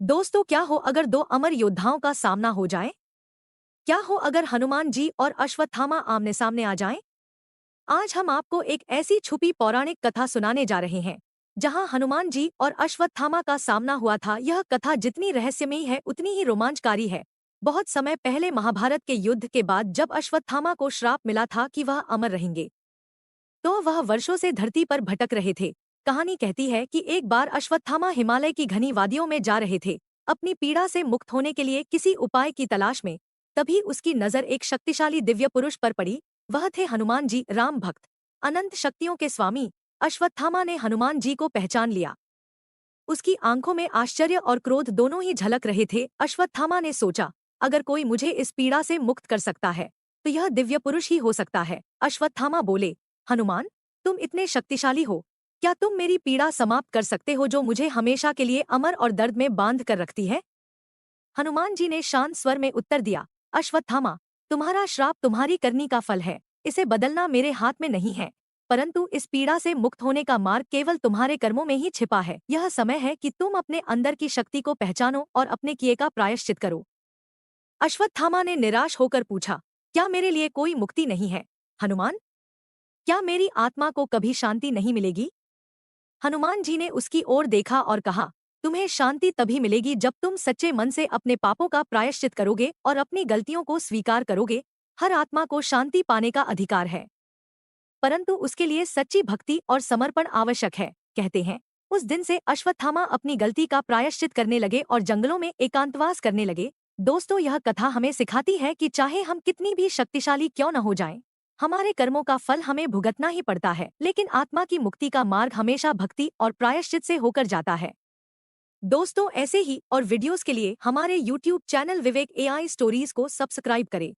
दोस्तों, क्या हो अगर दो अमर योद्धाओं का सामना हो जाए? क्या हो अगर हनुमान जी और अश्वत्थामा आमने सामने आ जाएं? आज हम आपको एक ऐसी छुपी पौराणिक कथा सुनाने जा रहे हैं जहां हनुमान जी और अश्वत्थामा का सामना हुआ था। यह कथा जितनी रहस्यमयी है उतनी ही रोमांचकारी है। बहुत समय पहले महाभारत के युद्ध के बाद जब अश्वत्थामा को श्राप मिला था कि वह अमर रहेंगे, तो वह वर्षों से धरती पर भटक रहे थे। कहानी कहती है कि एक बार अश्वत्थामा हिमालय की घनी वादियों में जा रहे थे, अपनी पीड़ा से मुक्त होने के लिए किसी उपाय की तलाश में। तभी उसकी नजर एक शक्तिशाली दिव्य पुरुष पर पड़ी। वह थे हनुमान जी, राम भक्त, अनंत शक्तियों के स्वामी। अश्वत्थामा ने हनुमान जी को पहचान लिया। उसकी आंखों में आश्चर्य और क्रोध दोनों ही झलक रहे थे। अश्वत्थामा ने सोचा, अगर कोई मुझे इस पीड़ा से मुक्त कर सकता है तो यह दिव्य पुरुष ही हो सकता है। अश्वत्थामा बोले, हनुमान, तुम इतने शक्तिशाली हो, क्या तुम मेरी पीड़ा समाप्त कर सकते हो जो मुझे हमेशा के लिए अमर और दर्द में बांध कर रखती है? हनुमान जी ने शांत स्वर में उत्तर दिया, अश्वत्थामा, तुम्हारा श्राप तुम्हारी करनी का फल है। इसे बदलना मेरे हाथ में नहीं है, परंतु इस पीड़ा से मुक्त होने का मार्ग केवल तुम्हारे कर्मों में ही छिपा है। यह समय है कि तुम अपने अंदर की शक्ति को पहचानो और अपने किए का प्रायश्चित करो। अश्वत्थामा ने निराश होकर पूछा, क्या मेरे लिए कोई मुक्ति नहीं है? हनुमान, क्या मेरी आत्मा को कभी शांति नहीं मिलेगी? हनुमान जी ने उसकी ओर देखा और कहा, तुम्हें शांति तभी मिलेगी जब तुम सच्चे मन से अपने पापों का प्रायश्चित करोगे और अपनी गलतियों को स्वीकार करोगे। हर आत्मा को शांति पाने का अधिकार है, परंतु उसके लिए सच्ची भक्ति और समर्पण आवश्यक है, कहते हैं। उस दिन से अश्वत्थामा अपनी गलती का प्रायश्चित करने लगे और जंगलों में एकांतवास करने लगे। दोस्तों, यह कथा हमें सिखाती है कि चाहे हम कितनी भी शक्तिशाली क्यों न हो जाएं, हमारे कर्मों का फल हमें भुगतना ही पड़ता है, लेकिन आत्मा की मुक्ति का मार्ग हमेशा भक्ति और प्रायश्चित से होकर जाता है। दोस्तों, ऐसे ही और वीडियोस के लिए हमारे YouTube चैनल विवेक AI स्टोरीज को सब्सक्राइब करें।